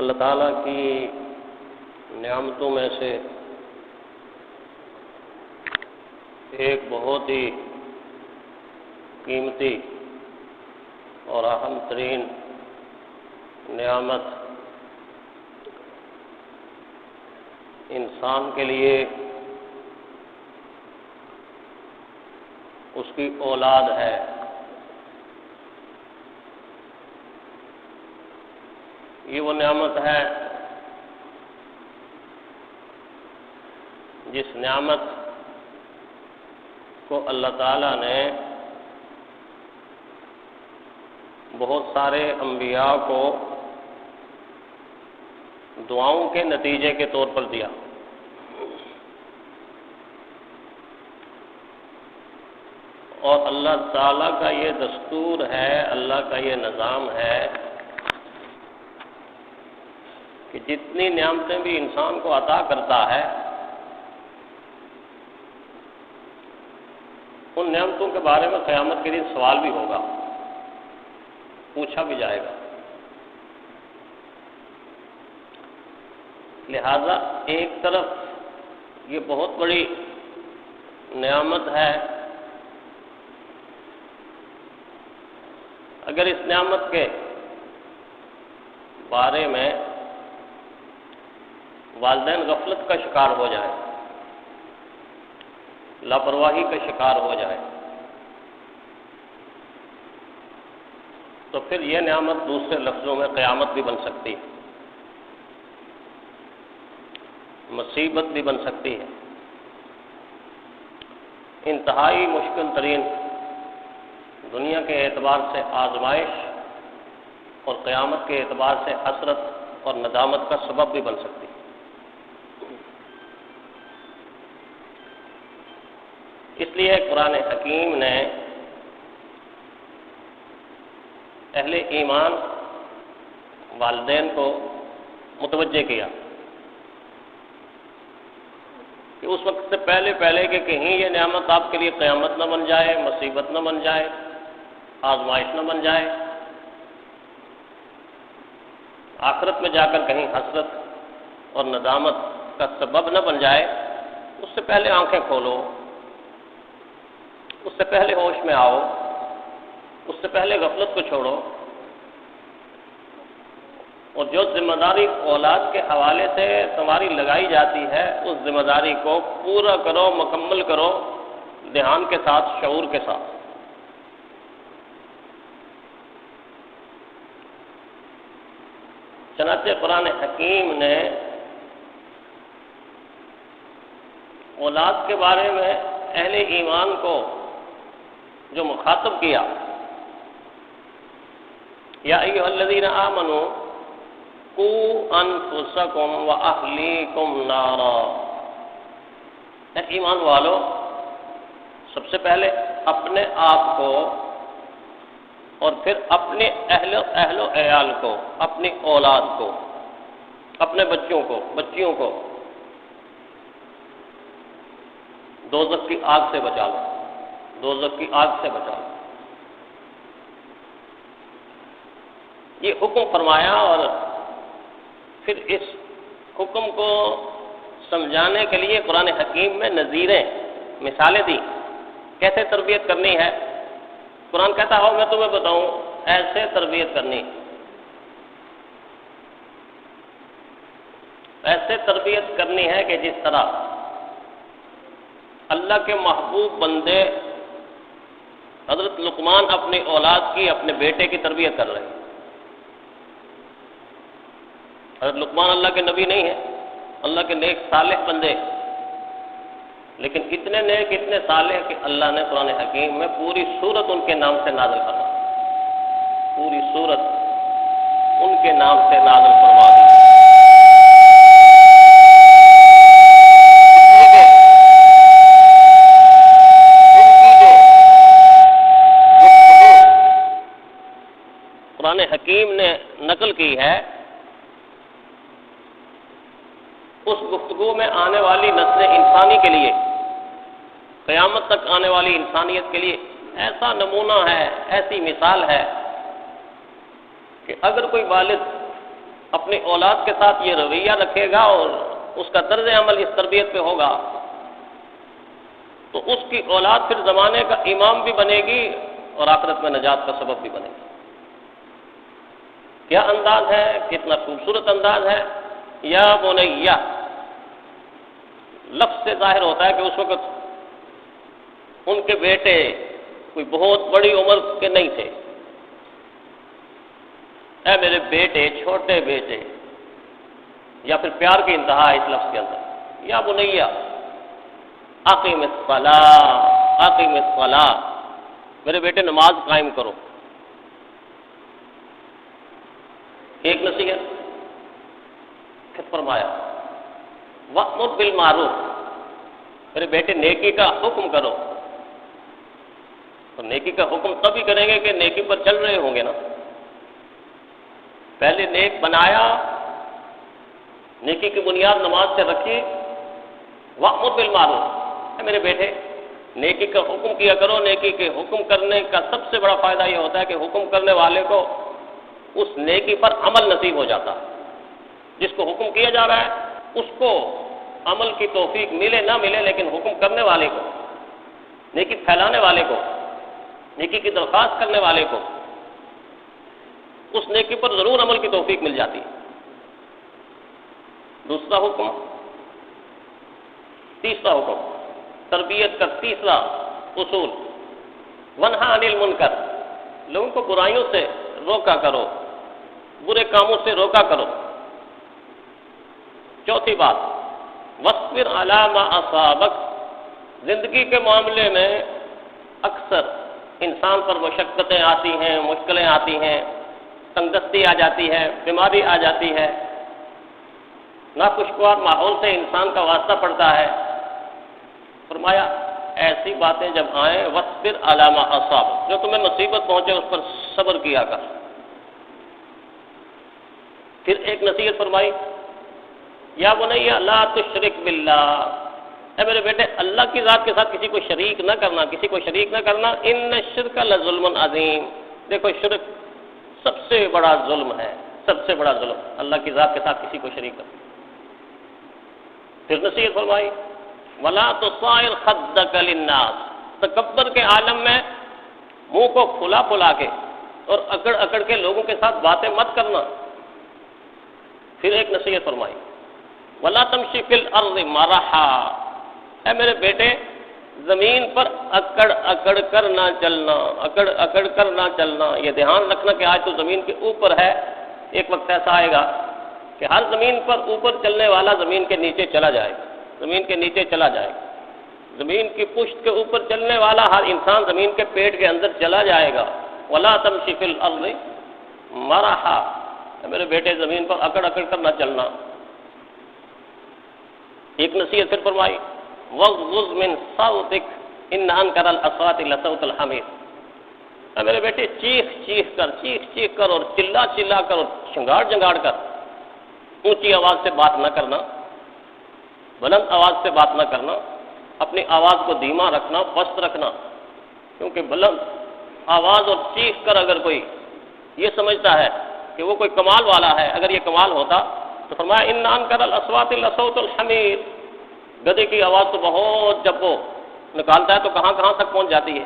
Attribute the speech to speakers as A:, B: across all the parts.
A: اللہ تعالیٰ کی نعمتوں میں سے ایک بہت ہی قیمتی اور اہم ترین نعمت انسان کے لیے اس کی اولاد ہے۔ یہ وہ نعمت ہے جس نعمت کو اللہ تعالیٰ نے بہت سارے انبیاء کو دعاؤں کے نتیجے کے طور پر دیا۔ اور اللہ تعالیٰ کا یہ دستور ہے، اللہ کا یہ نظام ہے کہ جتنی نعمتیں بھی انسان کو عطا کرتا ہے ان نعمتوں کے بارے میں قیامت کے دن سوال بھی ہوگا، پوچھا بھی جائے گا۔ لہذا ایک طرف یہ بہت بڑی نعمت ہے، اگر اس نعمت کے بارے میں والدین غفلت کا شکار ہو جائیں، لاپرواہی کا شکار ہو جائے تو پھر یہ نعمت دوسرے لفظوں میں قیامت بھی بن سکتی ہے، مصیبت بھی بن سکتی ہے، انتہائی مشکل ترین دنیا کے اعتبار سے آزمائش اور قیامت کے اعتبار سے حسرت اور ندامت کا سبب بھی بن سکتی ہے۔ اس لیے قرآن حکیم نے اہل ایمان والدین کو متوجہ کیا کہ اس وقت سے پہلے کہ کہیں یہ نعمت آپ کے لیے قیامت نہ بن جائے، مصیبت نہ بن جائے، آزمائش نہ بن جائے، آخرت میں جا کر کہیں حسرت اور ندامت کا سبب نہ بن جائے، اس سے پہلے آنکھیں کھولو، اس سے پہلے ہوش میں آؤ، اس سے پہلے غفلت کو چھوڑو، اور جو ذمہ داری اولاد کے حوالے سے تمہاری لگائی جاتی ہے اس ذمہ داری کو پورا کرو، مکمل کرو، دھیان کے ساتھ، شعور کے ساتھ۔ چنانچہ قرآن حکیم نے اولاد کے بارے میں اہل ایمان کو جو مخاطب کیا، یا ایھا الذین آمنوا قوا انفسکم واہلیکم نارا، اے ایمان والو، سب سے پہلے اپنے آپ کو اور پھر اپنے اہل و عیال کو، اپنی اولاد کو، اپنے بچوں کو، بچیوں کو دوزخ کی آگ سے بچا لو، دوزخ کی آگ سے بچا لو۔ یہ حکم فرمایا، اور پھر اس حکم کو سمجھانے کے لیے قرآن حکیم میں نظیریں، مثالیں دی، کیسے تربیت کرنی ہے۔ قرآن کہتا ہو میں تمہیں بتاؤں ایسے تربیت کرنی، ایسے تربیت کرنی ہے کہ جس طرح اللہ کے محبوب بندے حضرت لقمان اپنی اولاد کی، اپنے بیٹے کی تربیت کر رہے ہیں۔ حضرت لقمان اللہ کے نبی نہیں ہیں، اللہ کے نیک صالح بندے، لیکن اتنے نیک، اتنے صالح کہ اللہ نے قرآن حکیم میں پوری سورت ان کے نام سے نازل فرما، پوری سورت ان کے نام سے نازل فرما دی۔ اس لیے کہ ان کی جو گفتگو قرآن حکیم نے نقل کی ہے، اس گفتگو میں آنے والی نسل انسانی کے لیے، قیامت تک آنے والی انسانیت کے لیے ایسا نمونہ ہے، ایسی مثال ہے کہ اگر کوئی والد اپنی اولاد کے ساتھ یہ رویہ رکھے گا اور اس کا طرز عمل اس تربیت پہ ہوگا تو اس کی اولاد پھر زمانے کا امام بھی بنے گی اور آخرت میں نجات کا سبب بھی بنے گی۔ کیا انداز ہے، کتنا خوبصورت انداز ہے۔ یا بنیہ لفظ سے ظاہر ہوتا ہے کہ اس وقت ان کے بیٹے کوئی بہت بڑی عمر کے نہیں تھے۔ اے میرے بیٹے، چھوٹے بیٹے، یا پھر پیار کی انتہا ہے اس لفظ کے اندر۔ یا بنیہ اقیم الصلاۃ، اقیم الصلاۃ، میرے بیٹے نماز قائم کرو۔ ایک نصیحت پھر فرمایا وَأْمُرْ بِالْمَعْرُوفِ، میرے بیٹے نیکی کا حکم کرو۔ تو نیکی کا حکم تبھی کریں گے کہ نیکی پر چل رہے ہوں گے نا۔ پہلے نیک بنایا، نیکی کی بنیاد نماز سے رکھی۔ وَأْمُرْ بِالْمَعْرُوفِ، میرے بیٹے نیکی کا حکم کیا کرو۔ نیکی کے حکم کرنے کا سب سے بڑا فائدہ یہ ہوتا ہے کہ حکم کرنے والے کو اس نیکی پر عمل نصیب ہو جاتا ہے۔ جس کو حکم کیا جا رہا ہے اس کو عمل کی توفیق ملے نہ ملے، لیکن حکم کرنے والے کو، نیکی پھیلانے والے کو، نیکی کی درخواست کرنے والے کو اس نیکی پر ضرور عمل کی توفیق مل جاتی ہے۔ دوسرا حکم، تیسرا حکم، تربیت کا تیسرا اصول، ونہا عن المنکر، لوگوں کو برائیوں سے روکا کرو، برے کاموں سے روکا کرو۔ چوتھی بات، واصبر علی ما اصابک، زندگی کے معاملے میں اکثر انسان پر مشقتیں آتی ہیں، مشکلیں آتی ہیں، تنگدستی آ جاتی ہے، بیماری آ جاتی ہے، ناخوشگوار ماحول سے انسان کا واسطہ پڑتا ہے۔ فرمایا ایسی باتیں جب آئیں واصبر علی ما اصابک، جو تمہیں مصیبت پہنچے اس پر صبر کیا کر۔ پھر ایک نصیحت فرمائی، یا بنیہ لا تشرک باللہ، اے میرے بیٹے اللہ کی ذات کے ساتھ کسی کو شریک نہ کرنا، کسی کو شریک نہ کرنا۔ ان الشرک لظلم عظیم، دیکھو شرک سب سے بڑا ظلم ہے، سب سے بڑا ظلم اللہ کی ذات کے ساتھ کسی کو شریک کرنا۔ پھر نصیحت فرمائی ولا تصائر خدک للناس، تکبر کے عالم میں منہ کو پھلا پھلا کے اور اکڑ اکڑ کے لوگوں کے ساتھ باتیں مت کرنا۔ پھر ایک نصیحت فرمائی ولا تمشی فی الارض مرحا، اے میرے بیٹے زمین پر اکڑ اکڑ کر نہ چلنا، اکڑ اکڑ کر نہ چلنا۔ یہ دھیان رکھنا کہ آج تو زمین کے اوپر ہے، ایک وقت ایسا آئے گا کہ ہر زمین پر اوپر چلنے والا زمین کے نیچے چلا جائے گا، زمین کے نیچے چلا جائے گا۔ زمین کی پشت کے اوپر چلنے والا ہر انسان زمین کے پیٹ کے اندر چلا جائے گا۔ ولا تمشی فی الارض مرحا، میرے بیٹے زمین پر اکڑ اکڑ کر نہ چلنا۔ ایک نصیحت پھر فرمائی وغض من صوتک ان انکر الاصوات لصوت الحمیر، میرے بیٹے چیخ چیخ کر اور چلا چلا کر اور شنگاڑ جنگاڑ کر اونچی آواز سے بات نہ کرنا، بلند آواز سے بات نہ کرنا، اپنی آواز کو دھیما رکھنا، پست رکھنا، کیونکہ بلند آواز اور چیخ کر اگر کوئی یہ سمجھتا ہے کہ وہ کوئی کمال والا ہے، اگر یہ کمال ہوتا تو فرمایا ان انکر الاصوات لصوت الحمیر، گدھے کی آواز تو بہت جب وہ نکالتا ہے تو کہاں کہاں تک پہنچ جاتی ہے،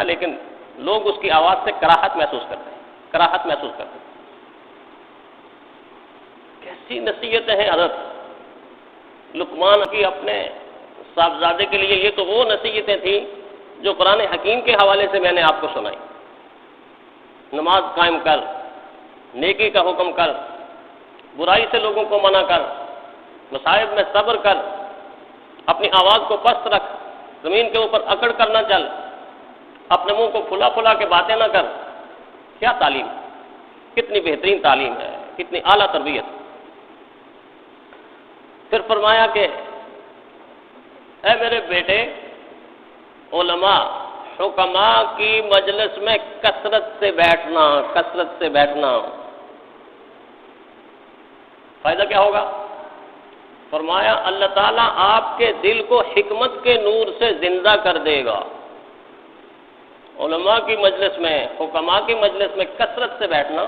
A: لیکن لوگ اس کی آواز سے کراہت محسوس کرتے ہیں، کراہت محسوس کرتے ہیں۔ کیسی نصیحتیں ہیں حضرت لقمان کی اپنے صاحبزادے کے لیے۔ یہ تو وہ نصیحتیں تھیں جو قرآن حکیم کے حوالے سے میں نے آپ کو سنائی۔ نماز قائم کر، نیکی کا حکم کر، برائی سے لوگوں کو منع کر، مصائب میں صبر کر، اپنی آواز کو پست رکھ، زمین کے اوپر اکڑ کر نہ چل، اپنے منہ کو پھلا پھلا کے باتیں نہ کر۔ کیا تعلیم، کتنی بہترین تعلیم ہے، کتنی اعلیٰ تربیت۔ پھر فرمایا کہ اے میرے بیٹے علماء حکماء کی مجلس میں کثرت سے بیٹھنا۔ فائدہ کیا ہوگا؟ فرمایا اللہ تعالیٰ آپ کے دل کو حکمت کے نور سے زندہ کر دے گا۔ علماء کی مجلس میں، حکماء کی مجلس میں کثرت سے بیٹھنا،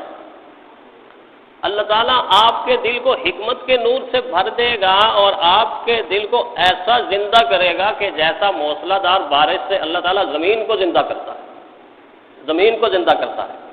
A: اللہ تعالیٰ آپ کے دل کو حکمت کے نور سے بھر دے گا اور آپ کے دل کو ایسا زندہ کرے گا کہ جیسا موسلا دھار بارش سے اللہ تعالیٰ زمین کو زندہ کرتا ہے، زمین کو زندہ کرتا ہے۔